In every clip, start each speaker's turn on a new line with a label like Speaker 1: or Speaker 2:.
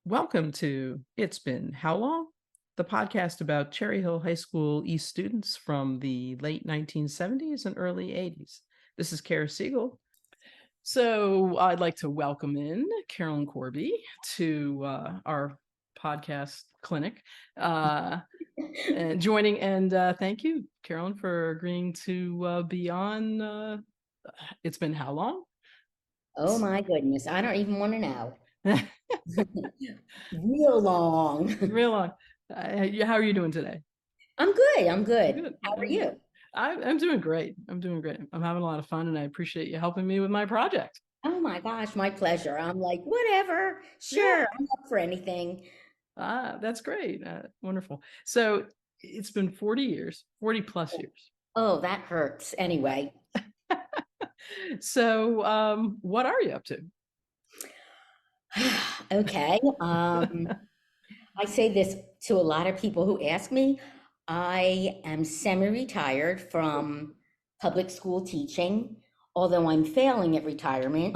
Speaker 1: Welcome to It's Been How Long? The podcast about Cherry Hill High School East students from the late 1970s and early 80s. This is Kara Siegel. So I'd like to welcome in Carolyn Corbi to our podcast clinic and joining. And thank you, Carolyn, for agreeing to be on It's Been How Long?
Speaker 2: Oh my goodness, I don't even want to know. Real long.
Speaker 1: Real long. How are you doing today?
Speaker 2: I'm good. I'm good.
Speaker 1: Good.
Speaker 2: How are you?
Speaker 1: I'm doing great. I'm doing great. I'm having a lot of fun, and I appreciate you helping me with my project.
Speaker 2: Oh my gosh, my pleasure. I'm like, whatever.
Speaker 1: Yeah,
Speaker 2: Sure, I'm up for anything.
Speaker 1: that's great. Wonderful. So it's been 40 years, 40 plus years.
Speaker 2: Oh, that hurts. Anyway,
Speaker 1: So, what are you up to?
Speaker 2: okay. I say this to a lot of people who ask me. I am semi-retired from public school teaching, although I'm failing at retirement.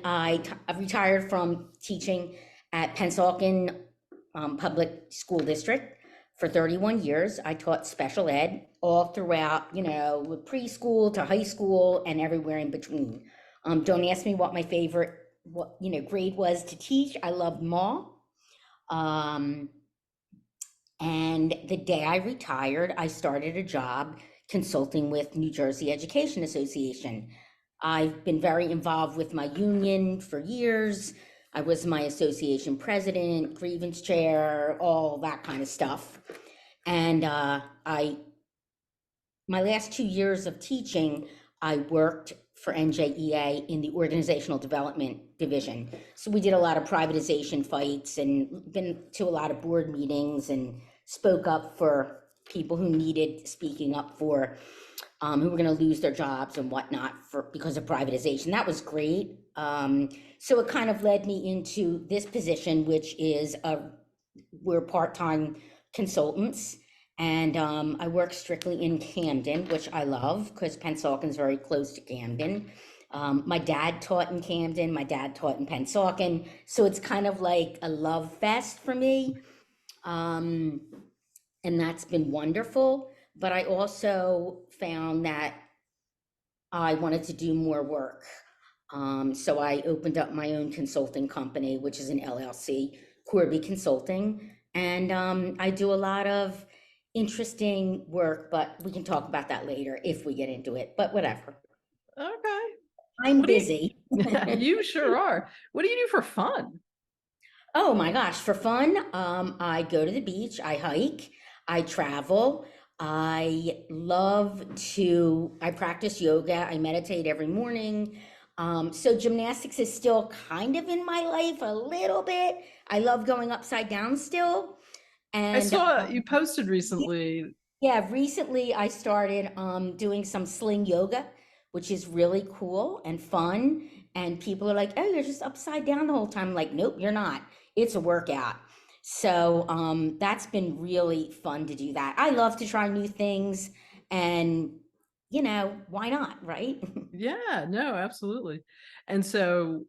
Speaker 2: I've retired from teaching at Pennsauken Public School District for 31 years. I taught special ed all throughout, preschool to high school and everywhere in between. Don't ask me what my favorite grade was to teach. I loved them all. Um, and the day I retired, I started a job consulting with New Jersey Education Association. I've been very involved with my union for years. I was my association president, grievance chair, all that kind of stuff. And my last 2 years of teaching, I worked for NJEA in the organizational development division. So we did a lot of privatization fights and been to a lot of board meetings and spoke up for people who needed speaking up for, who were going to lose their jobs and whatnot because of privatization. That was great. So it kind of led me into this position, which is we're part-time consultants. And I work strictly in Camden, which I love because Pennsauken's very close to Camden. My dad taught in Camden, my dad taught in Pennsauken. So it's kind of like a love fest for me. And that's been wonderful. But I also found that I wanted to do more work. So I opened up my own consulting company, which is an LLC, Corbi Consulting. And I do a lot of interesting work, but we can talk about that later if we get into it, but whatever.
Speaker 1: Okay.
Speaker 2: I'm
Speaker 1: What do
Speaker 2: busy.
Speaker 1: you sure are. What do you do for fun?
Speaker 2: Oh my gosh, for fun, I go to the beach, I hike, I travel. I practice yoga, I meditate every morning. So gymnastics is still kind of in my life a little bit. I love going upside down still.
Speaker 1: I
Speaker 2: And
Speaker 1: saw you posted recently.
Speaker 2: yeah, recently I started doing some sling yoga, which is really cool and fun. And people are like, "Oh, you're just upside down the whole time." I'm like, "Nope, you're not. It's a workout." So that's been really fun to do that. I love to try new things, and why not, right?
Speaker 1: Yeah, no, absolutely. And so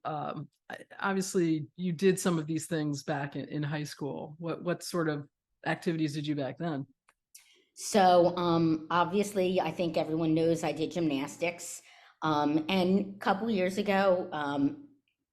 Speaker 1: obviously you did some of these things back in high school. What sort of activities did you back then?
Speaker 2: So obviously, I think everyone knows I did gymnastics. And a couple years ago,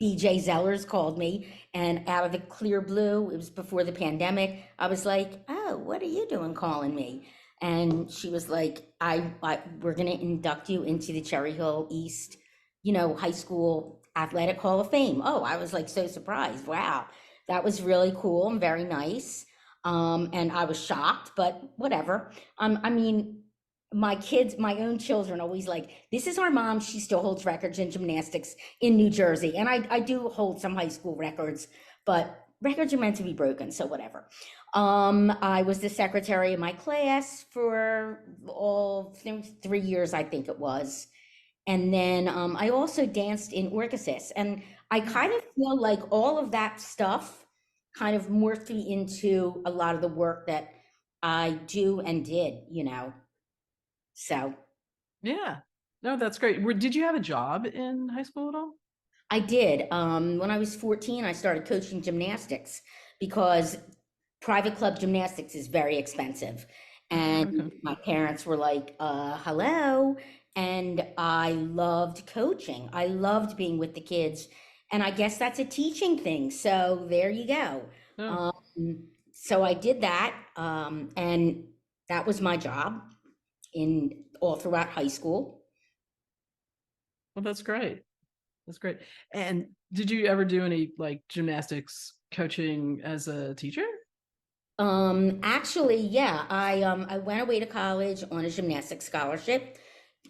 Speaker 2: BJ Zellers called me, and out of the clear blue, it was before the pandemic. I was like, "Oh, what are you doing calling me?" And she was like, "We're going to induct you into the Cherry Hill East, high school athletic Hall of Fame." Oh, I was like so surprised. Wow, that was really cool and very nice. And I was shocked, but whatever. I mean, my kids, my own children, always like, "This is our mom. She still holds records in gymnastics in New Jersey," and I do hold some high school records, but records are meant to be broken, so whatever. I was the secretary of my class for all 3 years, I think it was. And then I also danced in Orchesis. And I kind of feel like all of that stuff kind of morphed me into a lot of the work that I do and did. So
Speaker 1: Yeah. No, that's great. Did you have a job in high school at all?
Speaker 2: I did. When I was 14, I started coaching gymnastics because private club gymnastics is very expensive.
Speaker 1: Oh,
Speaker 2: And
Speaker 1: okay.
Speaker 2: my parents were like, hello. And I loved coaching. I loved being with the kids. And I guess that's a teaching thing. So there you go.
Speaker 1: Oh,
Speaker 2: So I did that. And that was my job in all throughout high school.
Speaker 1: well, that's great. That's great. And did you ever do any like gymnastics coaching as a teacher?
Speaker 2: Actually, yeah, I went away to college on a gymnastics scholarship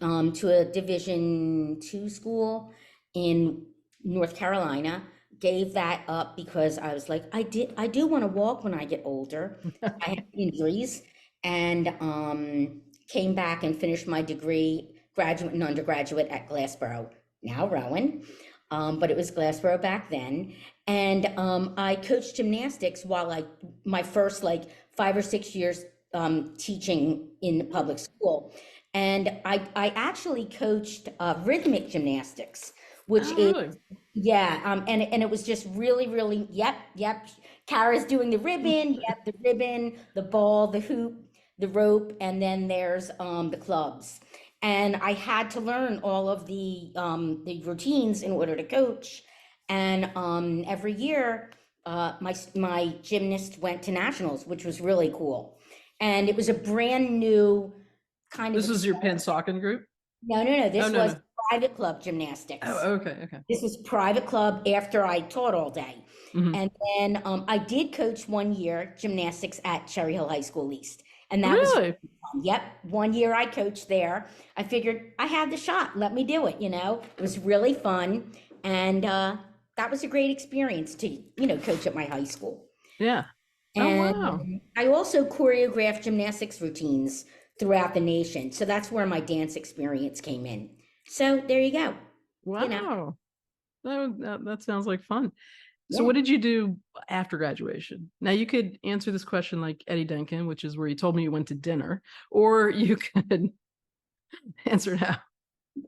Speaker 2: to a Division II school in North Carolina. Gave that up because I was like, I do want to walk when I get older. I had injuries and came back and finished my degree, graduate and undergraduate at Glassboro, now Rowan, but it was Glassboro back then. And I coached gymnastics while my first like 5 or 6 years teaching in public school. And I actually coached rhythmic gymnastics, which
Speaker 1: Oh,
Speaker 2: is,
Speaker 1: really?
Speaker 2: yeah, and it was just really, really, yep. Kara's doing the ribbon, yep, the ribbon, the ball, the hoop, the rope, and then there's the clubs. And I had to learn all of the routines in order to coach. And every year, my gymnast went to nationals, which was really cool. And it was a brand new kind of
Speaker 1: This was your
Speaker 2: experiment.
Speaker 1: Pennsauken group?
Speaker 2: No.
Speaker 1: Oh,
Speaker 2: This
Speaker 1: no,
Speaker 2: was
Speaker 1: no.
Speaker 2: private club gymnastics.
Speaker 1: Oh, okay, okay.
Speaker 2: This was private club after I taught all day.
Speaker 1: Hmm.
Speaker 2: And then I did coach 1 year gymnastics at Cherry Hill High School East. And that was
Speaker 1: Really?
Speaker 2: fun. Yep. 1 year I coached there. I figured I had the shot. Let me do it. It was really fun. And that was a great experience to, coach at my high school.
Speaker 1: Yeah. Oh, wow.
Speaker 2: And I also choreographed gymnastics routines throughout the nation. So that's where my dance experience came in. So there you go. You know,
Speaker 1: Wow. That sounds like fun. So
Speaker 2: yeah.
Speaker 1: what did you do after graduation? Now you could answer this question like Eddie Duncan, which is where you told me you went to dinner, or you could answer it how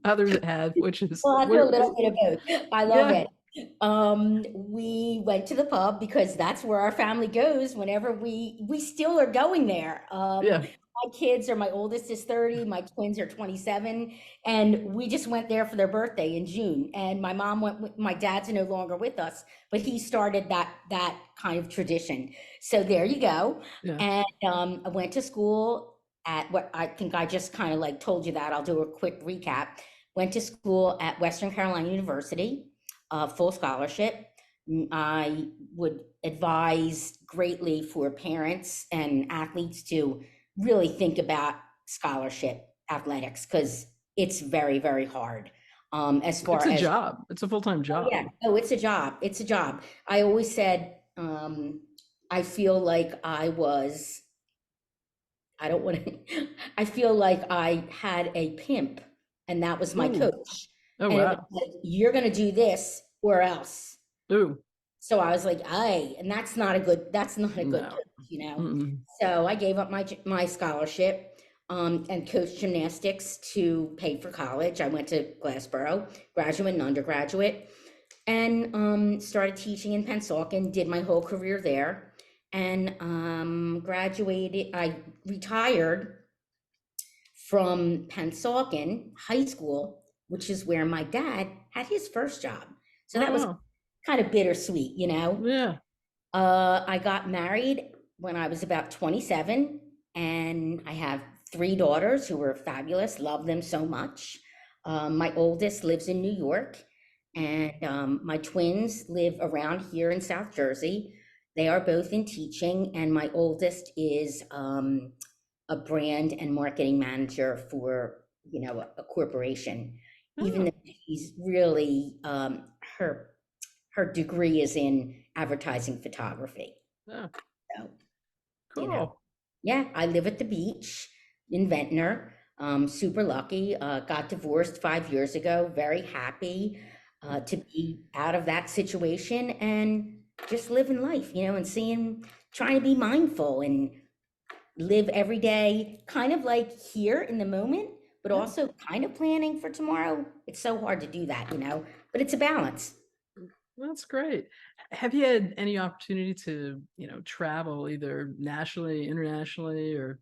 Speaker 1: others have, which is
Speaker 2: Well, I do a
Speaker 1: where,
Speaker 2: little bit of both. I love
Speaker 1: yeah,
Speaker 2: it. We went to the pub because that's where our family goes whenever we still are going there.
Speaker 1: yeah.
Speaker 2: My kids are, my oldest is 30, my twins are 27, and we just went there for their birthday in June. And my mom went with, my dad's no longer with us, but he started that kind of tradition. So there you go.
Speaker 1: Yeah.
Speaker 2: And I went to school at what I think I just kind of like told you that. I'll do a quick recap. Went to school at Western Carolina University, full scholarship. I would advise greatly for parents and athletes to really think about scholarship athletics because it's very, very hard. As
Speaker 1: It's
Speaker 2: far
Speaker 1: a
Speaker 2: as,
Speaker 1: job. It's a full-time
Speaker 2: oh
Speaker 1: job.
Speaker 2: yeah, oh, it's a job. It's a job. I always said, I feel like I don't want to, I feel like I had a pimp and that was my
Speaker 1: Ooh.
Speaker 2: coach.
Speaker 1: Oh,
Speaker 2: And it was
Speaker 1: wow.
Speaker 2: like, you're going to do this or else.
Speaker 1: Ooh.
Speaker 2: So I was like, "Aye," and that's not a good
Speaker 1: No.
Speaker 2: coach.
Speaker 1: Mm-mm.
Speaker 2: So I gave up my scholarship, and coached gymnastics to pay for college. I went to Glassboro, graduate and undergraduate, and started teaching in Pennsauken, did my whole career there, and graduated. I retired from Pennsauken High School, which is where my dad had his first job. So
Speaker 1: Oh,
Speaker 2: that was
Speaker 1: wow.
Speaker 2: kind of bittersweet.
Speaker 1: Yeah.
Speaker 2: I got married when I was about 27, and I have three daughters who are fabulous, love them so much. My oldest lives in New York, and my twins live around here in South Jersey. They are both in teaching, and my oldest is a brand and marketing manager for a corporation. Even
Speaker 1: Oh,
Speaker 2: though she's really her degree is in advertising photography.
Speaker 1: yeah.
Speaker 2: So, you know,
Speaker 1: Cool.
Speaker 2: yeah, I live at the beach in Ventnor. Super lucky. Got divorced 5 years ago. Very happy to be out of that situation and just living life, and trying to be mindful and live every day, kind of like here in the moment, but
Speaker 1: Yeah.
Speaker 2: also kind of planning for tomorrow. It's so hard to do that, but it's a balance.
Speaker 1: That's great. Have you had any opportunity to, travel either nationally, internationally, or?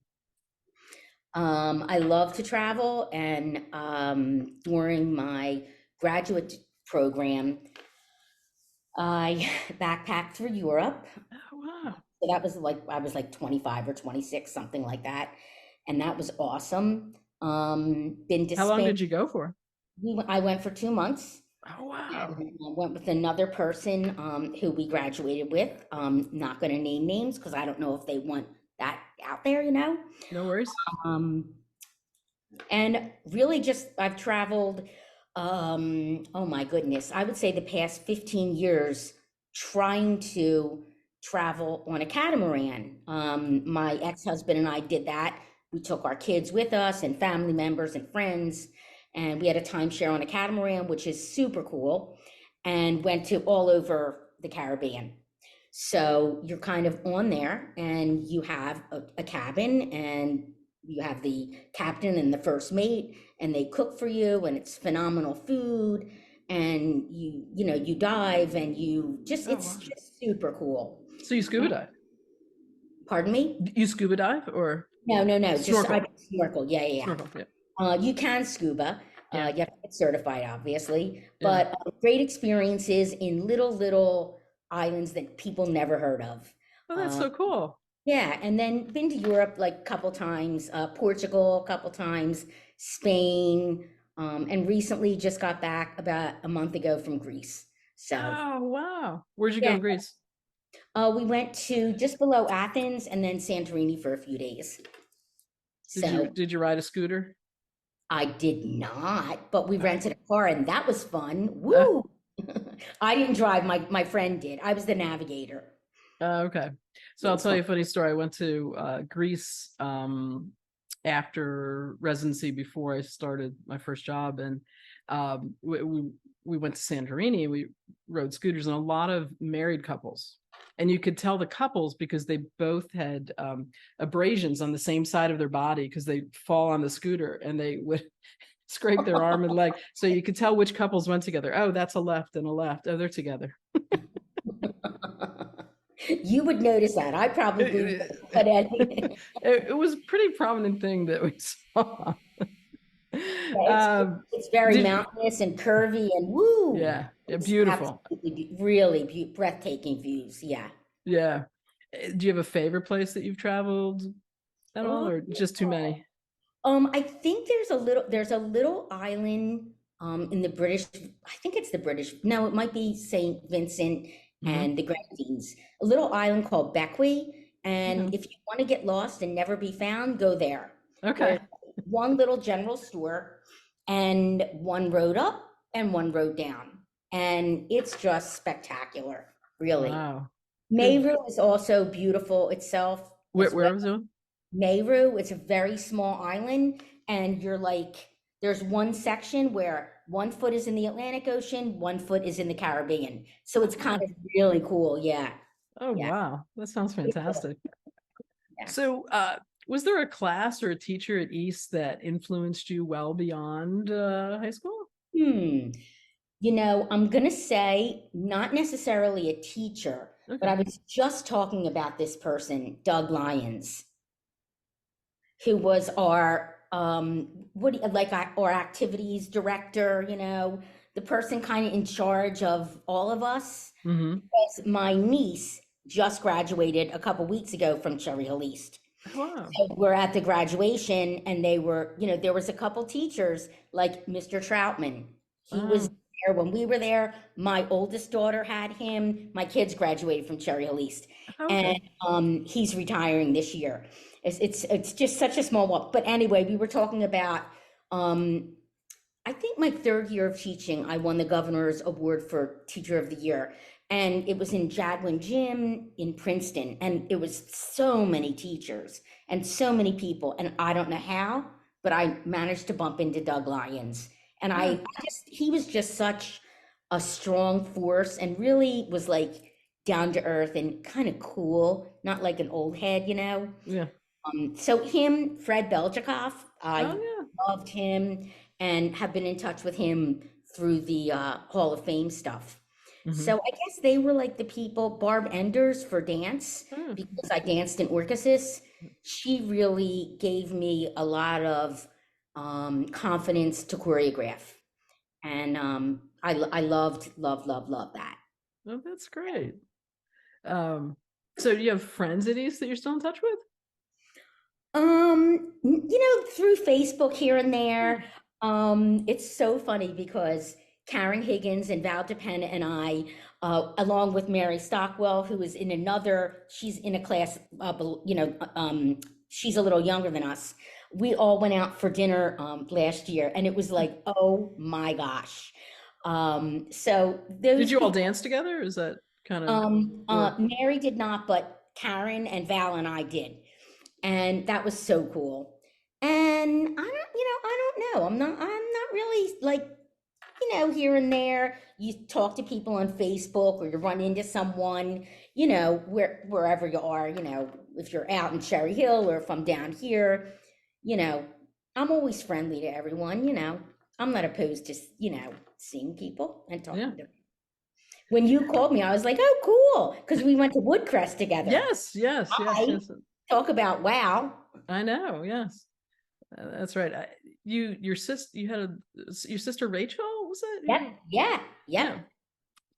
Speaker 2: I love to travel, and during my graduate program, I backpacked through Europe.
Speaker 1: Oh, wow.
Speaker 2: So that was like, I was like 25 or 26, something like that. And that was awesome. Been to
Speaker 1: How long
Speaker 2: Spain.
Speaker 1: did you go for?
Speaker 2: I went for 2 months.
Speaker 1: Oh,
Speaker 2: And
Speaker 1: wow.
Speaker 2: I went with another person who we graduated with. Not going to name names because I don't know if they want that out there, you know?
Speaker 1: No worries.
Speaker 2: Um, and really just I've traveled, oh my goodness, I would say the past 15 years trying to travel on a catamaran. My ex-husband and I did that. We took our kids with us and family members and friends, and we had a timeshare on a catamaran, which is super cool, and went to all over the Caribbean. So you're kind of on there and you have a cabin, and you have the captain and the first mate, and they cook for you, and it's phenomenal food, and you dive, and
Speaker 1: Oh,
Speaker 2: it's
Speaker 1: wow.
Speaker 2: just super cool.
Speaker 1: So you scuba dive?
Speaker 2: Pardon me?
Speaker 1: You scuba dive or
Speaker 2: No, no, no, just I
Speaker 1: snorkel?
Speaker 2: snorkel. Yeah, yeah, yeah.
Speaker 1: Snorkel, yeah.
Speaker 2: You can scuba.
Speaker 1: Yeah,
Speaker 2: You have to get certified, obviously,
Speaker 1: yeah.
Speaker 2: but great experiences in little islands that people never heard of.
Speaker 1: Oh, that's
Speaker 2: Uh,
Speaker 1: so cool.
Speaker 2: Yeah, and then been to Europe like a couple times, Portugal a couple times, Spain, and recently just got back about a month ago from Greece. So
Speaker 1: Oh, wow. Where'd you go
Speaker 2: yeah,
Speaker 1: in Greece?
Speaker 2: we went to just below Athens and then Santorini for a few days.
Speaker 1: Did you
Speaker 2: So
Speaker 1: did you ride a scooter?
Speaker 2: I did not, but we
Speaker 1: Oh,
Speaker 2: rented a car and that was fun.
Speaker 1: uh,
Speaker 2: Woo! I didn't drive, my friend did. I was the navigator.
Speaker 1: okay. So
Speaker 2: It
Speaker 1: I'll
Speaker 2: was
Speaker 1: tell
Speaker 2: fun.
Speaker 1: you a funny story. I went to Greece after residency before I started my first job, and we went to Santorini. We rode scooters, and a lot of married couples. And you could tell the couples because they both had abrasions on the same side of their body because they fall on the scooter and they would scrape their arm and leg. So you could tell which couples went together. Oh, that's a left and a left. Oh, they're together.
Speaker 2: You would notice that. I probably would, but
Speaker 1: It was a pretty prominent thing that we saw.
Speaker 2: it's
Speaker 1: Um,
Speaker 2: it's very
Speaker 1: did you,
Speaker 2: mountainous and curvy and woo.
Speaker 1: yeah, yeah,
Speaker 2: It's
Speaker 1: beautiful.
Speaker 2: absolutely really breathtaking views. Yeah.
Speaker 1: Yeah. Do you have a favorite place that you've traveled at all,
Speaker 2: Oh,
Speaker 1: or just too many?
Speaker 2: I think there's a little island in the British. I think it's the British. No, it might be Saint Vincent
Speaker 1: Hmm.
Speaker 2: and the Grenadines. A little island called Bequia.
Speaker 1: Okay.
Speaker 2: And if you want to get lost and never be found, go there.
Speaker 1: Okay.
Speaker 2: There's one little general store and one road up and one road down. And it's just spectacular, really.
Speaker 1: Wow. Good.
Speaker 2: Meru is also beautiful itself
Speaker 1: Where,
Speaker 2: as well.
Speaker 1: where was it?
Speaker 2: Meru, it's a very small island, and you're like, there's one section where 1 foot is in the Atlantic Ocean, 1 foot is in the Caribbean. So it's kind
Speaker 1: Ah,
Speaker 2: of really cool. Yeah.
Speaker 1: oh,
Speaker 2: Yeah.
Speaker 1: wow. That sounds
Speaker 2: Pretty cool.
Speaker 1: fantastic.
Speaker 2: Yeah.
Speaker 1: So, was there a class or a teacher at East that influenced you well beyond high school?
Speaker 2: Hmm. I'm going to say not necessarily a teacher, but
Speaker 1: Okay.
Speaker 2: I was just talking about this person, Doug Lyons, who was our our activities director, the person kind of in charge of all of us.
Speaker 1: Mm-hmm.
Speaker 2: Because my niece just graduated a couple weeks ago from Cherry Hill East.
Speaker 1: Wow.
Speaker 2: So we're at the graduation, and there was a couple teachers like Mr. Troutman. He was
Speaker 1: Wow.
Speaker 2: there when we were there. My oldest daughter had him. My kids graduated from Cherry Hill East,
Speaker 1: Okay.
Speaker 2: and he's retiring this year. It's just such a small walk. But anyway, we were talking about. I think my third year of teaching, I won the governor's award for Teacher of the Year, and it was in Jadwin Gym in Princeton, and it was so many teachers and so many people, and I don't know how, but I managed to bump into Doug Lyons, and
Speaker 1: Yeah.
Speaker 2: he was just such a strong force, and really was like down to earth and kind of cool, not like an old head.
Speaker 1: Yeah.
Speaker 2: So him, Fred Beljakoff,
Speaker 1: Oh,
Speaker 2: I
Speaker 1: yeah.
Speaker 2: loved him and have been in touch with him through the Hall of Fame stuff.
Speaker 1: Mm-hmm.
Speaker 2: So I guess they were like the people, Barb Enders for dance,
Speaker 1: Oh,
Speaker 2: because I danced in Orchesis. She really gave me a lot of confidence to choreograph. And I loved that.
Speaker 1: oh, that's great. So do you have friends at East that you're still in touch with?
Speaker 2: Through Facebook here and there.
Speaker 1: Hmm.
Speaker 2: It's so funny because Karen Higgins and Val DePena and I, along with Mary Stockwell, who is in another, she's in a class, she's a little younger than us. We all went out for dinner last year, and it was like, oh my gosh. So
Speaker 1: Did
Speaker 2: those
Speaker 1: you all
Speaker 2: people,
Speaker 1: dance together? Is that kind of or
Speaker 2: Mary did not, but Karen and Val and I did, and that was so cool. And I don't know. I'm not really like, here and there. You talk to people on Facebook, or you run into someone, wherever you are, if you're out in Cherry Hill or if I'm down here, you know, I'm always friendly to everyone. I'm not opposed to, seeing people and
Speaker 1: yeah.
Speaker 2: talking to them. When you called me, I was like, oh, cool, because we went to Woodcrest together.
Speaker 1: Yes, yes, yes,
Speaker 2: I
Speaker 1: yes.
Speaker 2: talk about wow.
Speaker 1: I know, yes. That's right. Your sister, your sister Rachel, was it?
Speaker 2: Yep, yeah,
Speaker 1: Yeah.
Speaker 2: yep.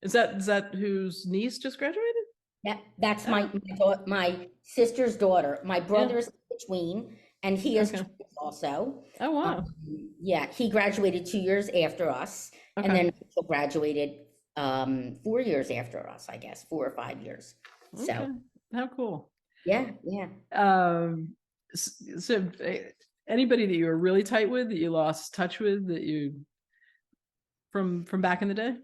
Speaker 1: Is that whose niece just graduated?
Speaker 2: Yeah, that's
Speaker 1: Oh,
Speaker 2: my sister's daughter. My
Speaker 1: yeah.
Speaker 2: brother is between, and he is
Speaker 1: Okay.
Speaker 2: twins also.
Speaker 1: Oh, wow.
Speaker 2: Yeah, he graduated 2 years after us, and
Speaker 1: Okay.
Speaker 2: then Rachel graduated 4 years after us, I guess, 4 or 5 years. So
Speaker 1: Okay. How cool.
Speaker 2: yeah, yeah.
Speaker 1: Um, so anybody that you were really tight with that you lost touch with that you from back in the day?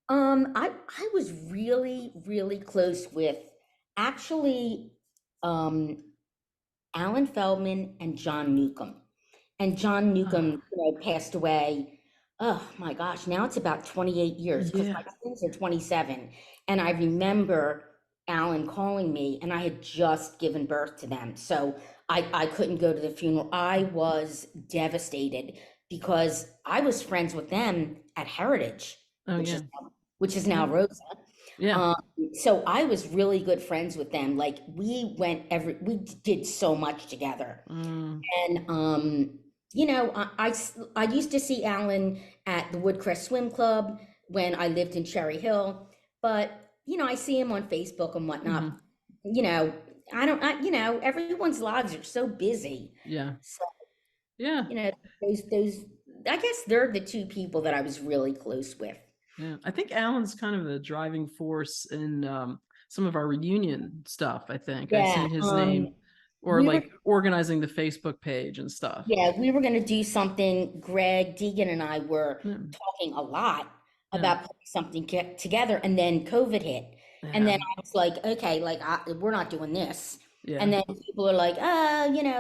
Speaker 2: I was really, really close with, actually, um Alan Feldman and John Newcomb. And John
Speaker 1: Ah,
Speaker 2: Newcomb, passed away. Oh my gosh, now it's about 28 years, because my
Speaker 1: yeah.
Speaker 2: twins are 27. And I remember Alan calling me, and I had just given birth to them. So I couldn't go to the funeral. I was devastated because I was friends with them at Heritage,
Speaker 1: Oh,
Speaker 2: which
Speaker 1: yeah.
Speaker 2: is which is now
Speaker 1: Yeah.
Speaker 2: Rosa.
Speaker 1: Yeah.
Speaker 2: Um, so I was really good friends with them. Like, we did so much together.
Speaker 1: Mm,
Speaker 2: And I used to see Alan at the Woodcrest Swim Club when I lived in Cherry Hill, but I see him on Facebook and whatnot.
Speaker 1: hmm.
Speaker 2: You know, I don't. Everyone's lives are so busy.
Speaker 1: Yeah.
Speaker 2: So
Speaker 1: Yeah.
Speaker 2: you know, those. I guess they're the two people that I was really close with.
Speaker 1: Yeah. I think Alan's kind of the driving force in some of our reunion stuff. I think I've
Speaker 2: Yeah.
Speaker 1: seen his name or
Speaker 2: We were
Speaker 1: like organizing the Facebook page and stuff.
Speaker 2: Yeah, we were going to do something. Greg Deegan and I were
Speaker 1: Yeah.
Speaker 2: talking a lot
Speaker 1: Yeah.
Speaker 2: about putting something together, and then COVID hit. And then
Speaker 1: Yeah.
Speaker 2: I was like, okay, like, we're not doing this. And
Speaker 1: Yeah.
Speaker 2: then people are like,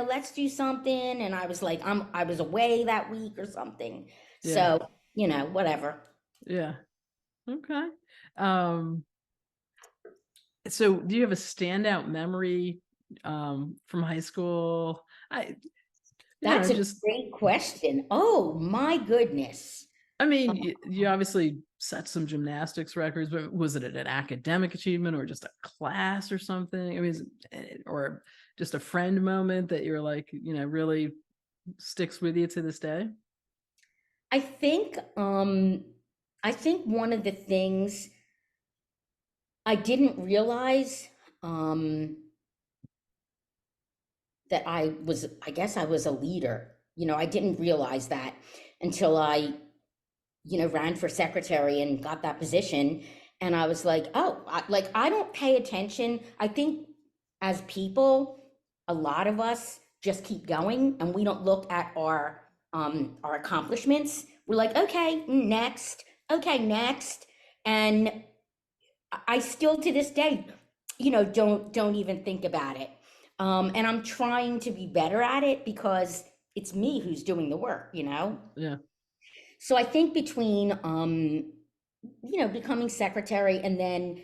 Speaker 2: let's do something. And I was like, I was away that week or something.
Speaker 1: Yeah.
Speaker 2: So, whatever.
Speaker 1: Yeah. Okay. Um, so do you have a standout memory from high school?
Speaker 2: That's a
Speaker 1: Just
Speaker 2: great question. Oh my goodness.
Speaker 1: I mean, you obviously set some gymnastics records, but was it an academic achievement or just a class or something? I mean, or just a friend moment that you're like, really sticks with you to this day?
Speaker 2: I think um I think one of the things I didn't realize, um, that I guess I was a leader. I didn't realize that until I, ran for secretary and got that position. And I was like, oh, I don't pay attention. I think as people, a lot of us just keep going, and we don't look at our accomplishments. We're like, okay, next. And I still, to this day, don't even think about it. And I'm trying to be better at it because it's me who's doing the work.
Speaker 1: Yeah.
Speaker 2: So I think between becoming secretary, and then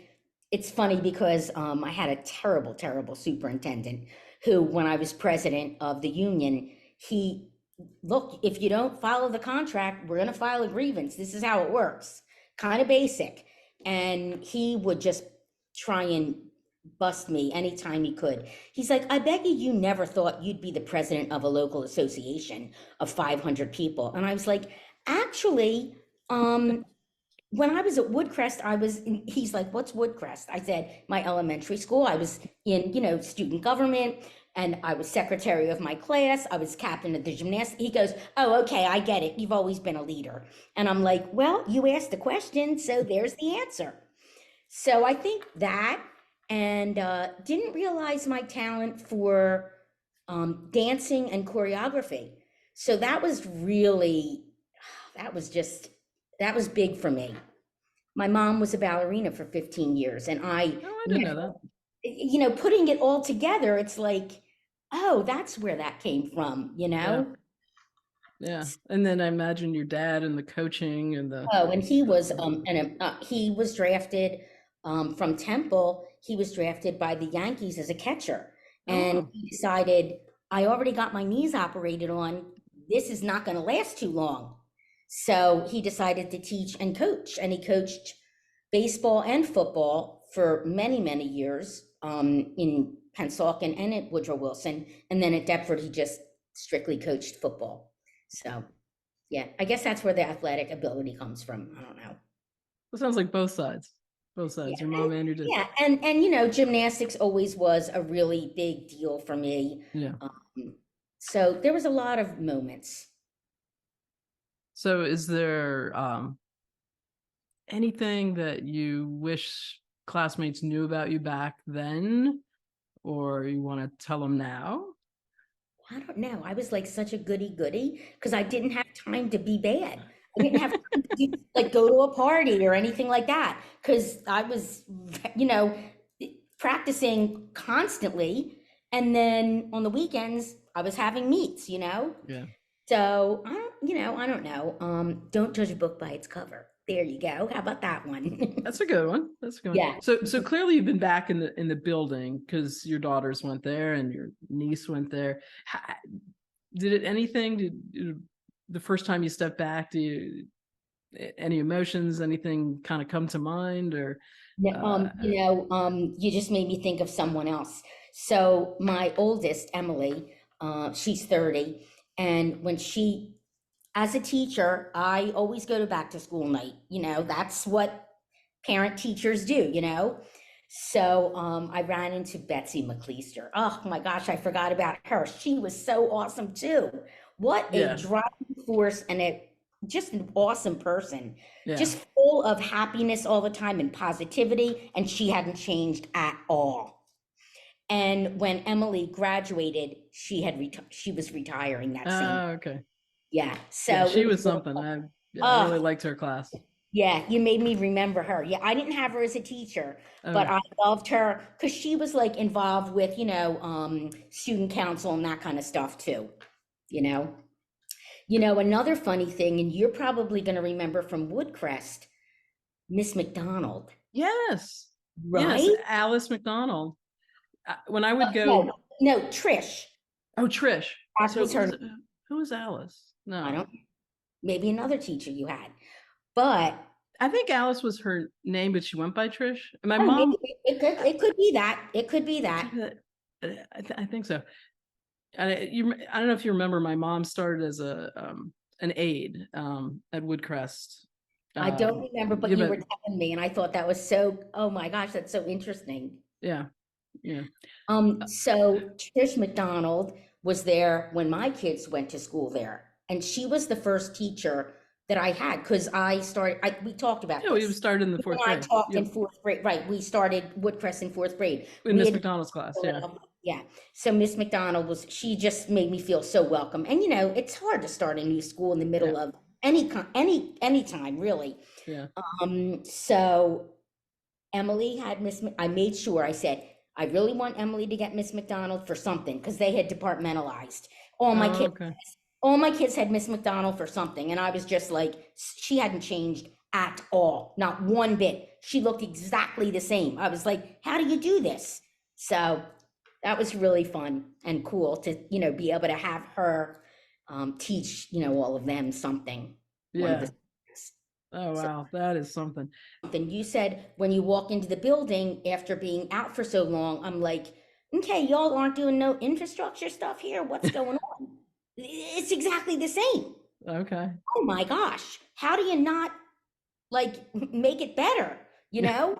Speaker 2: it's funny because I had a terrible, terrible superintendent who, when I was president of the union, he look, if you don't follow the contract, we're going to file a grievance. This is how it works. Kind of basic. and he would just try and bust me anytime he could. He's like, I bet you never thought you'd be the president of a local association of 500 people. And I was like, actually, when I was at Woodcrest, he's like, what's Woodcrest? I said, my elementary school. I was in, student government, and I was secretary of my class. I was captain of the gymnastics. He goes, oh, okay, I get it. You've always been a leader. And I'm like, well, you asked the question, so there's the answer. So I think that, and didn't realize my talent for dancing and choreography. So that was big for me. My mom was a ballerina for 15 years, and
Speaker 1: I didn't know
Speaker 2: that. Putting it all together, it's like, oh, that's where that came from,
Speaker 1: Yeah. And then I imagine your dad and the coaching and
Speaker 2: and he was he was drafted from Temple. He was drafted by the Yankees as a catcher, and he decided, I already got my knees operated on. This is not going to last too long. So he decided to teach and coach, and he coached baseball and football for many, many years in Pennsauken and at Woodrow Wilson. And then at Deptford, he just strictly coached football. So, yeah, I guess that's where the athletic ability comes from. I don't know.
Speaker 1: It sounds like both sides. Both sides, your mom and your dad.
Speaker 2: Yeah, and gymnastics always was a really big deal for me.
Speaker 1: Yeah.
Speaker 2: So there was a lot of moments.
Speaker 1: So is there anything that you wish classmates knew about you back then, or you want to tell them now?
Speaker 2: I don't know. I was like such a goody because I didn't have time to be bad. I didn't have time to go to a party or anything like that because I was, practicing constantly. And then on the weekends, I was having meets,
Speaker 1: Yeah.
Speaker 2: So I don't know. Don't judge a book by its cover. There you go. How about that one?
Speaker 1: That's a good one. Yeah. So clearly you've been back in the building because your daughters went there and your niece went there. Did the first time you stepped back, any emotions, anything kind of come to mind, or?
Speaker 2: You just made me think of someone else. So my oldest, Emily, she's 30. And as a teacher, I always go to back to school night. That's what parent teachers do, So I ran into Betsy McLeister. Oh my gosh, I forgot about her. She was so awesome too. What a driving force, and just an awesome person. Yeah. Just full of happiness all the time and positivity, and she hadn't changed at all. And when Emily graduated, she was retiring that same.
Speaker 1: Oh, okay.
Speaker 2: Yeah. So
Speaker 1: she was something. I really liked her class.
Speaker 2: Yeah, you made me remember her. Yeah, I didn't have her as a teacher, but I loved her because she was involved with, student council and that kind of stuff too. Another funny thing, and you're probably going to remember from Woodcrest, Miss McDonald.
Speaker 1: Yes.
Speaker 2: Right?
Speaker 1: Yes, Alice McDonald. When I would go.
Speaker 2: No, Trish.
Speaker 1: Oh, Trish. Who was Alice? No.
Speaker 2: I don't. Maybe another teacher you had. But
Speaker 1: I think Alice was her name, but she went by Trish. And my mom.
Speaker 2: It could be that. It could be that.
Speaker 1: I think so. I don't know if you remember, my mom started as an aide at Woodcrest.
Speaker 2: I don't remember, but you were telling me, and I thought that was so. Oh my gosh, that's so interesting.
Speaker 1: Yeah.
Speaker 2: So Trish McDonald was there when my kids went to school there, and she was the first teacher that I had because we talked about.
Speaker 1: Yeah, we started in the fourth grade.
Speaker 2: I talked in fourth grade, right? We started Woodcrest in fourth grade.
Speaker 1: In Miss McDonald's class, yeah.
Speaker 2: Yeah. So Miss McDonald she just made me feel so welcome, and it's hard to start a new school in the middle of any time, really.
Speaker 1: Yeah.
Speaker 2: So Emily had I made sure, I said, I really want Emily to get Miss McDonald for something because they had departmentalized. All my kids had Miss McDonald for something. And I was just like, she hadn't changed at all. Not one bit. She looked exactly the same. I was like, how do you do this? So that was really fun and cool to, be able to have her teach, all of them something.
Speaker 1: Yeah. Oh, wow. That is something.
Speaker 2: Then you said when you walk into the building after being out for so long, I'm like, okay, y'all aren't doing no infrastructure stuff here. What's going on? It's exactly the same.
Speaker 1: Okay.
Speaker 2: Oh my gosh. How do you not like make it better? You
Speaker 1: Yeah.
Speaker 2: know?
Speaker 1: Well,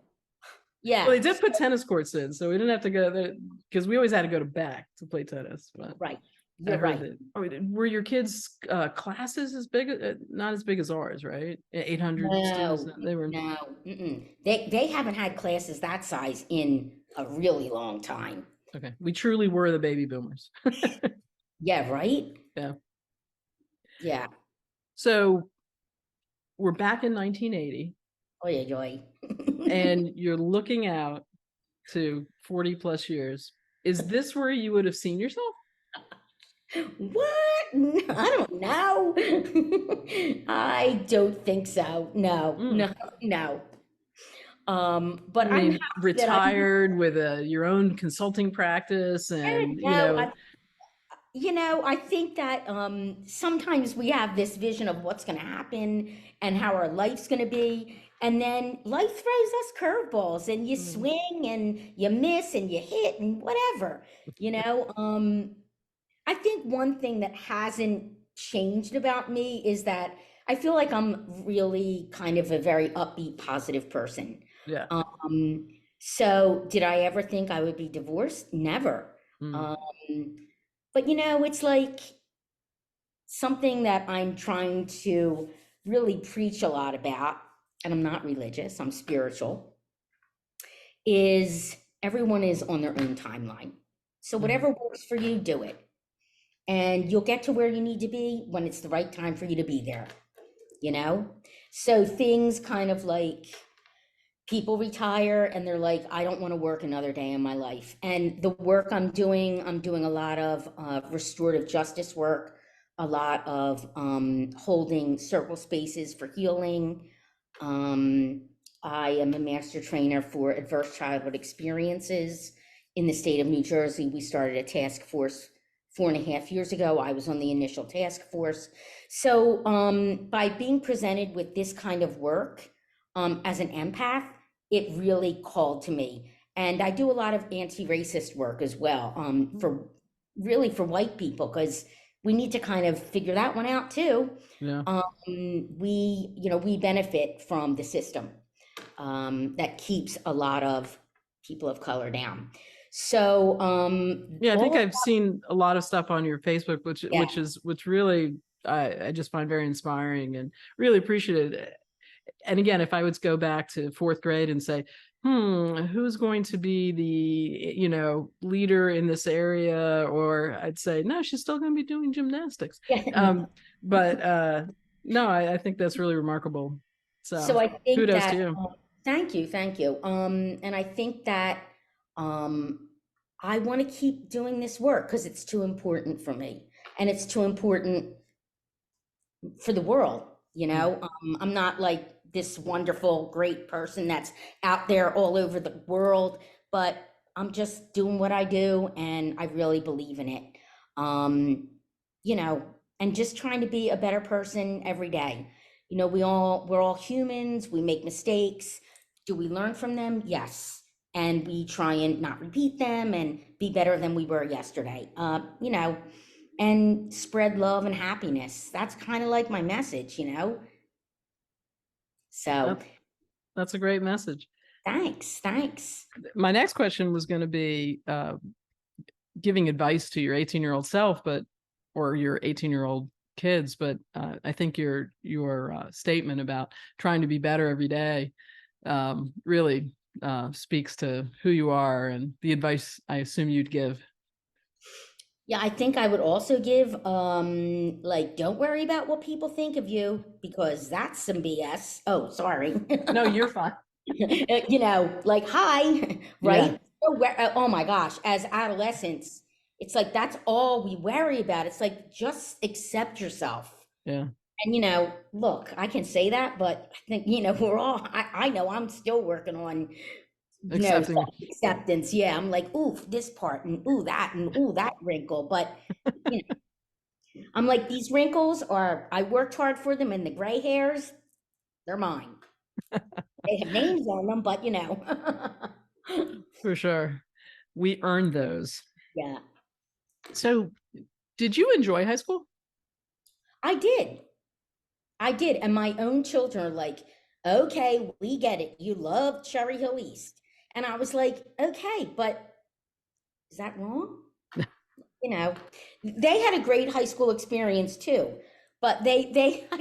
Speaker 2: Yeah.
Speaker 1: they did put tennis courts in, so we didn't have to go there because we always had to go to back to play tennis. But
Speaker 2: Right.
Speaker 1: I
Speaker 2: You're
Speaker 1: heard
Speaker 2: right.
Speaker 1: that. I mean, were your kids' classes as big? Not as big as ours, right? 800 students.
Speaker 2: No,
Speaker 1: They were
Speaker 2: no. They haven't had classes that size in a really long time.
Speaker 1: okay. We truly were the baby boomers.
Speaker 2: Yeah, right?
Speaker 1: Yeah.
Speaker 2: Yeah.
Speaker 1: So we're back in 1980,
Speaker 2: Oy, oy, oy.
Speaker 1: and you're looking out to 40 plus years. Is this where you would have seen yourself?
Speaker 2: What? I don't know. I don't think so. No,
Speaker 1: Mm.
Speaker 2: no, no.
Speaker 1: I
Speaker 2: But I'm
Speaker 1: mean,
Speaker 2: happy that I'm,
Speaker 1: retired with your own consulting practice, and
Speaker 2: no, I think that sometimes we have this vision of what's going to happen and how our life's going to be. And then life throws us curveballs and you
Speaker 1: mm,
Speaker 2: swing and you miss and you hit and whatever, you know. I think one thing that hasn't changed about me is that I feel like I'm really kind of a very upbeat, positive person.
Speaker 1: yeah.
Speaker 2: Um, so did I ever think I would be divorced? Never.
Speaker 1: Mm,
Speaker 2: Um, but it's like something that I'm trying to really preach a lot about, and I'm not religious, I'm spiritual, is everyone is on their own timeline. So
Speaker 1: mhm.
Speaker 2: whatever works for you, do it. And you'll get to where you need to be when it's the right time for you to be there, you know? So things kind of like people retire and they're like, I don't want to work another day in my life. And the work I'm doing a lot of restorative justice work, a lot of holding circle spaces for healing. Um, I am a master trainer for adverse childhood experiences in the state of New Jersey. We started a task force 4.5 years ago. I was on the initial task force. So by being presented with this kind of work as an empath, it really called to me. And I do a lot of anti-racist work as well, for really for white people, because we need to kind of figure that one out too.
Speaker 1: Yeah.
Speaker 2: We benefit from the system that keeps a lot of people of color down. So
Speaker 1: Yeah, I think
Speaker 2: all of
Speaker 1: I've seen a lot of stuff on your Facebook,
Speaker 2: yeah,
Speaker 1: which really I just find very inspiring and really appreciate it. And again, if I would go back to fourth grade and say, who's going to be the leader in this area, or I'd say, no, she's still going to be doing gymnastics.
Speaker 2: yeah.
Speaker 1: But no, I think that's really remarkable.
Speaker 2: So
Speaker 1: So
Speaker 2: I think
Speaker 1: kudos to
Speaker 2: that,
Speaker 1: you.
Speaker 2: thank you, thank you. And I think that I want to keep doing this work because it's too important for me and it's too important for the world.
Speaker 1: Mm,
Speaker 2: I'm not like this wonderful, great person that's out there all over the world, but I'm just doing what I do and I really believe in it. Um, you know, and just trying to be a better person every day. We're all humans, we make mistakes. Do we learn from them? Yes. And we try and not repeat them and be better than we were yesterday. And spread love and happiness. That's kind of like my message. So
Speaker 1: that, that's a great message.
Speaker 2: thanks, thanks.
Speaker 1: My next question was going to be giving advice to your 18-year-old self, or your 18-year-old kids. But I think your statement about trying to be better every day really speaks to who you are and the advice I assume you'd give.
Speaker 2: Yeah, I think I would also give like don't worry about what people think of you because that's some BS. Oh, sorry.
Speaker 1: No, you're fine.
Speaker 2: Like hi,
Speaker 1: Yeah,
Speaker 2: right? Oh my gosh, as adolescents, it's like that's all we worry about. It's like just accept yourself.
Speaker 1: yeah.
Speaker 2: And look, I can say that, but I think, we're all I know I'm still working on,
Speaker 1: Accepting.
Speaker 2: self-acceptance. Yeah, I'm like, ooh, this part and ooh that and ooh that wrinkle. But you I'm like, these wrinkles are I worked hard for them and the gray hairs, They're mine. They have names on them, but
Speaker 1: For sure. We earned those.
Speaker 2: yeah,
Speaker 1: So, did you enjoy high school?
Speaker 2: I did. I did. And my own children are like, okay, we get it. You love Cherry Hill East. And I was like, okay, but is that wrong? You know, they had a great high school experience too. But I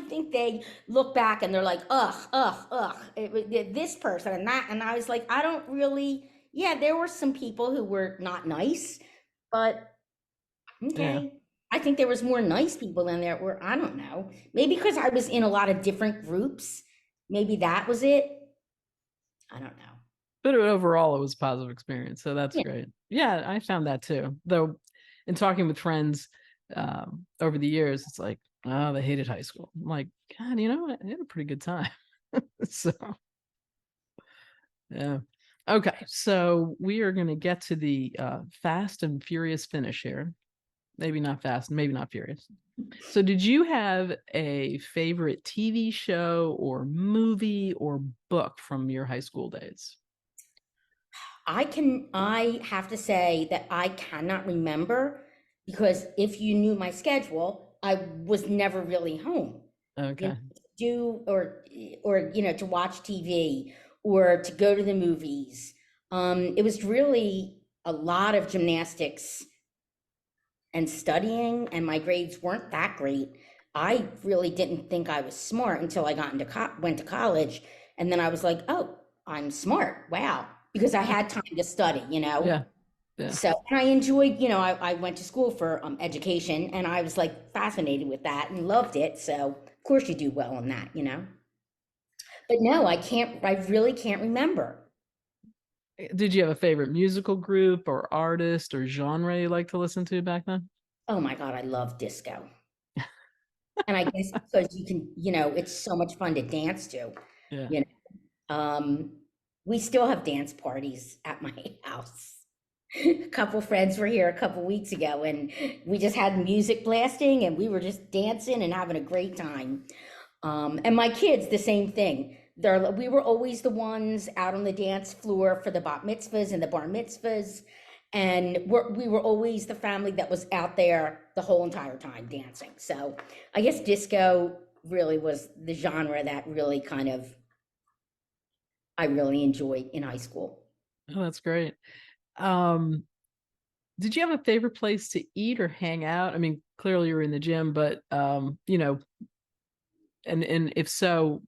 Speaker 2: think they look back and they're like, ugh, ugh, ugh, this person and that. And I was like, I don't really, yeah, there were some people who were not nice, but
Speaker 1: Yeah.
Speaker 2: okay. I think there was more nice people in there, or I don't know. Maybe because I was in a lot of different groups. Maybe that was it. I don't know.
Speaker 1: But overall, it was a positive experience. So that's
Speaker 2: Yeah.
Speaker 1: great. Yeah, I found that too. Though, in talking with friends over the years, it's like, oh, they hated high school. I'm like, God, you know what? I had a pretty good time. So, yeah. Okay. So, we are going to get to the fast and furious finish here. Maybe not fast, maybe not furious. So, did you have a favorite TV show or movie or book from your high school days?
Speaker 2: I have to say that I cannot remember because if you knew my schedule, I was never really home.
Speaker 1: Okay.
Speaker 2: To do or to watch TV or to go to the movies. It was really a lot of gymnastics and studying, and my grades weren't that great. I really didn't think I was smart until I got went to college, and then I was like, "Oh, I'm smart! Wow!" Because I had time to study,
Speaker 1: Yeah. Yeah.
Speaker 2: So, and I enjoyed, I went to school for education, and I was like fascinated with that and loved it. So, of course, you do well in that. But no, I can't. I really can't remember.
Speaker 1: Did you have a favorite musical group or artist or genre you like to listen to back then?
Speaker 2: Oh my God, I love disco. And I guess because you can, it's so much fun to dance to.
Speaker 1: Yeah.
Speaker 2: You know, we still have dance parties at my house. A couple friends were here a couple weeks ago, and we just had music blasting, and we were just dancing and having a great time. And my kids, the same thing. We were always the ones out on the dance floor for the bat mitzvahs and the bar mitzvahs. And we were always the family that was out there the whole entire time dancing. So I guess disco really was the genre that really I really enjoyed in high school.
Speaker 1: Oh, that's great. Um, did you have a favorite place to eat or hang out? I mean, clearly you were in the gym, but and if so,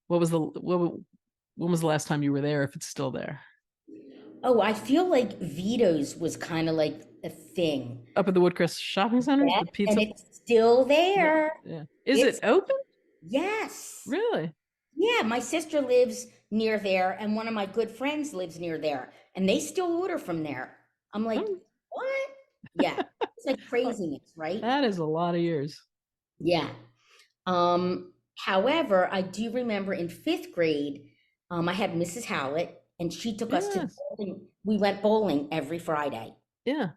Speaker 1: when was the last time you were there, if it's still there?
Speaker 2: Oh, I feel like Vito's was kind of like a thing.
Speaker 1: Up at the Woodcrest Shopping Center,
Speaker 2: Yeah,
Speaker 1: the
Speaker 2: and
Speaker 1: pizza.
Speaker 2: it's still
Speaker 1: Yeah.
Speaker 2: there.
Speaker 1: Yeah. Is it
Speaker 2: It's
Speaker 1: open?
Speaker 2: yes.
Speaker 1: Really?
Speaker 2: Yeah, my sister lives near there, and one of my good friends lives near there, and they still order from there. I'm like,
Speaker 1: Oh,
Speaker 2: what? Yeah, it's like
Speaker 1: oh,
Speaker 2: craziness, right?
Speaker 1: that is a lot of years.
Speaker 2: Yeah. However, I do remember in fifth grade, I had Mrs. Howlett, and she took us to
Speaker 1: Yes.
Speaker 2: bowling. We went bowling every Friday.
Speaker 1: Yeah.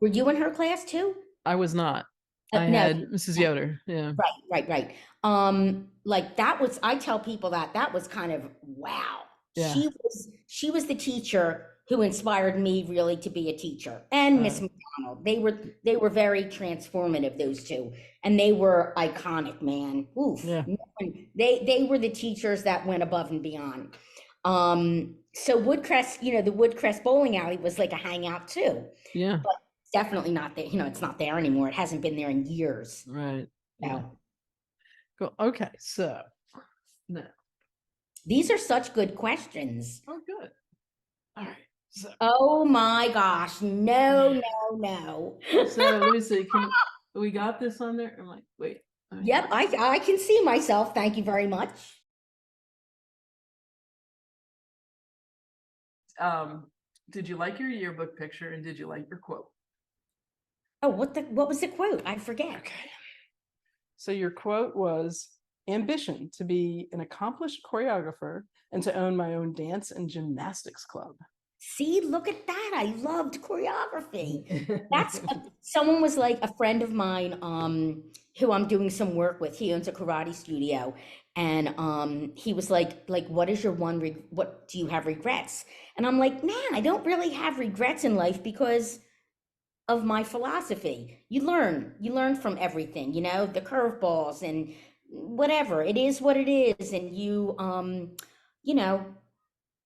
Speaker 2: Were you in her class too?
Speaker 1: I was not. I
Speaker 2: No.
Speaker 1: had Mrs. Yoder. Yeah.
Speaker 2: Right. Like that was, I tell people that was kind of wow.
Speaker 1: Yeah.
Speaker 2: She was the teacher who inspired me really to be a teacher. And Miss McDonald. They were very transformative, those two. And they were iconic, man. Oof.
Speaker 1: Yeah.
Speaker 2: They were the teachers that went above and beyond. So Woodcrest, the Woodcrest bowling alley was like a hangout too.
Speaker 1: Yeah.
Speaker 2: But it's definitely not there, it's not there anymore. It hasn't been there in years.
Speaker 1: Right. Yeah.
Speaker 2: No.
Speaker 1: Cool. Okay. So now.
Speaker 2: These are such good questions.
Speaker 1: Oh, good. All right. So,
Speaker 2: Oh my gosh. No.
Speaker 1: so let me see. We got this on there? I'm like, wait.
Speaker 2: Yep, I can see myself. Thank you very much.
Speaker 1: Did you like your yearbook picture and did you like your quote?
Speaker 2: Oh, what was the quote? I forget.
Speaker 1: Okay. So your quote was ambition to be an accomplished choreographer and to own my own dance and gymnastics club.
Speaker 2: See, look at that. I loved choreography. That's someone was like a friend of mine, who I'm doing some work with. He owns a karate studio, and he was like, what is your what do you have regrets? And I'm like, man, I don't really have regrets in life because of my philosophy. You learn from everything, the curveballs and whatever. It is what it is, and you know,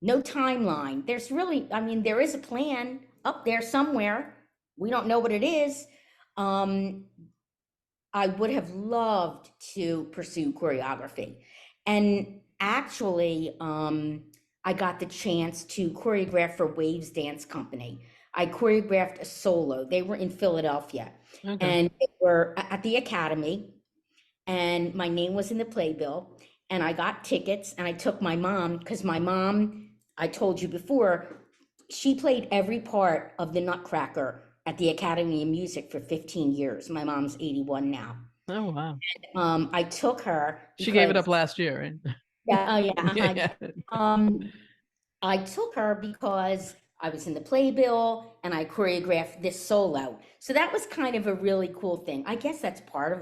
Speaker 2: no timeline. There's really, I mean, there is a plan up there somewhere. We don't know what it is. Um, I would have loved to pursue choreography. And actually, I got the chance to choreograph for Waves Dance Company. I choreographed a solo. They were in Philadelphia,
Speaker 1: Okay.
Speaker 2: and they were at the Academy, and my name was in the playbill, and I got tickets, and I took my mom because my mom, I told you before, she played every part of the Nutcracker at the Academy of Music for 15 years. My mom's 81 now.
Speaker 1: Oh, wow.
Speaker 2: I took her
Speaker 1: She gave it
Speaker 2: because
Speaker 1: up last year, right?
Speaker 2: yeah, oh yeah,
Speaker 1: Yeah.
Speaker 2: I took her because I was in the playbill and I choreographed this solo. So that was kind of a really cool thing. I guess that's part of,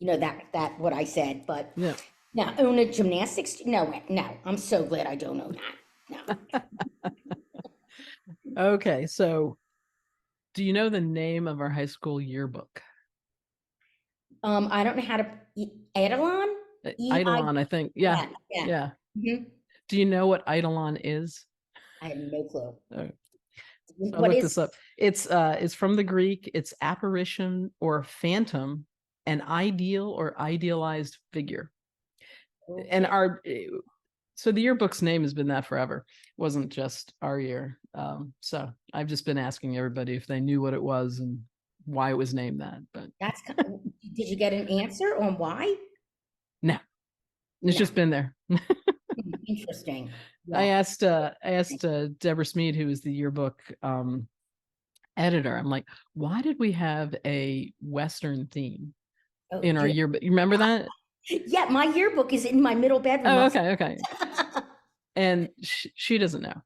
Speaker 2: that what I said. But
Speaker 1: Yeah.
Speaker 2: now own a gymnastics, no, no, I'm so glad I don't own that. No.
Speaker 1: Okay. So, do you know the name of our high school yearbook?
Speaker 2: I don't know how to Eidolon? E-I,
Speaker 1: Eidolon, I think. Yeah.
Speaker 2: yeah, yeah.
Speaker 1: Yeah.
Speaker 2: Mhm.
Speaker 1: Do you know what Eidolon is?
Speaker 2: I have no clue.
Speaker 1: Uh, so I
Speaker 2: What
Speaker 1: looked
Speaker 2: is,
Speaker 1: this up. It's from the Greek. It's apparition or phantom, an ideal or idealized figure. And
Speaker 2: okay.
Speaker 1: so the yearbook's name has been that forever. It wasn't just our year. So I've just been asking everybody if they knew what it was and why it was named that. But
Speaker 2: Did you get an answer on why?
Speaker 1: no, it's
Speaker 2: No.
Speaker 1: just been there.
Speaker 2: Interesting.
Speaker 1: I
Speaker 2: Yeah.
Speaker 1: asked Deborah Smead, who is the yearbook editor. I'm like, why did we have a Western theme
Speaker 2: Oh,
Speaker 1: in our yearbook? You remember that?
Speaker 2: yeah, my yearbook is in my middle bedroom
Speaker 1: Oh,
Speaker 2: upstairs.
Speaker 1: okay, okay. And she doesn't know.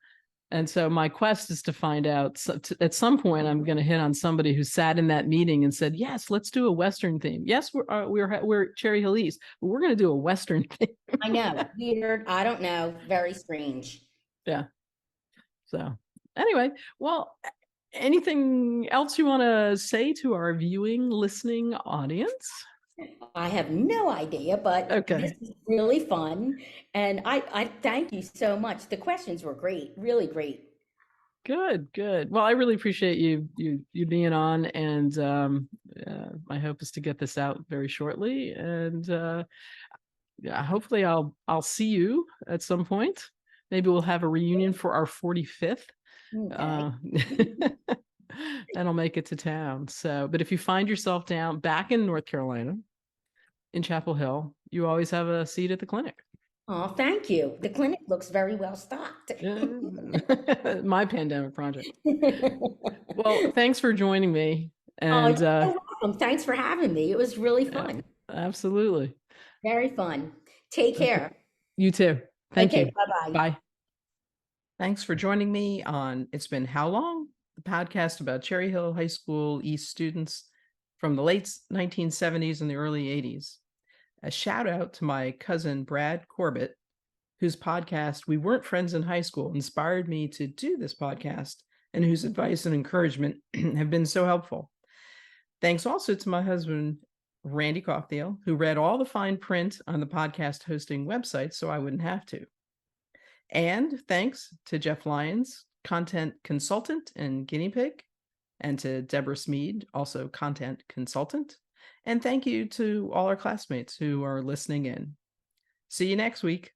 Speaker 1: And so my quest is to find out. So at some point, I'm going to hit on somebody who sat in that meeting and said, "Yes, let's do a Western theme. Yes, we're Cherry Hill East, but we're going to do a Western theme."
Speaker 2: I know. Weird. I don't know. Very strange.
Speaker 1: Yeah. So anyway, well, anything else you want to say to our viewing, listening audience?
Speaker 2: I have no idea, but this
Speaker 1: Okay.
Speaker 2: is really fun. And I thank you so much. The questions were great, really great.
Speaker 1: Good, good. Well, I really appreciate you being on, and my hope is to get this out very shortly. And yeah, hopefully I'll see you at some point. Maybe we'll have a reunion for our 45th.
Speaker 2: Okay.
Speaker 1: And I'll make it to town. So, but if you find yourself back in North Carolina, in Chapel Hill, you always have a seat at the clinic.
Speaker 2: Oh, thank you. The clinic looks very well stocked.
Speaker 1: My pandemic project. Well, thanks for joining me.
Speaker 2: Oh,
Speaker 1: And
Speaker 2: you're so welcome. Thanks for having me. It was really fun.
Speaker 1: absolutely.
Speaker 2: Very fun. Take
Speaker 1: Okay.
Speaker 2: care.
Speaker 1: You too. Thank
Speaker 2: Okay,
Speaker 1: you.
Speaker 2: bye-bye.
Speaker 1: Bye. Thanks for joining me on It's Been How Long? The podcast about Cherry Hill High School East students from the late 1970s and the early 80s. A shout out to my cousin Brad Corbett, whose podcast We Weren't Friends in High School inspired me to do this podcast and whose advice and encouragement have been so helpful. Thanks also to my husband, Randy Coughdale, who read all the fine print on the podcast hosting website so I wouldn't have to. And thanks to Jeff Lyons, content consultant and guinea pig, and to Deborah Smead, also content consultant. And thank you to all our classmates who are listening in. See you next week.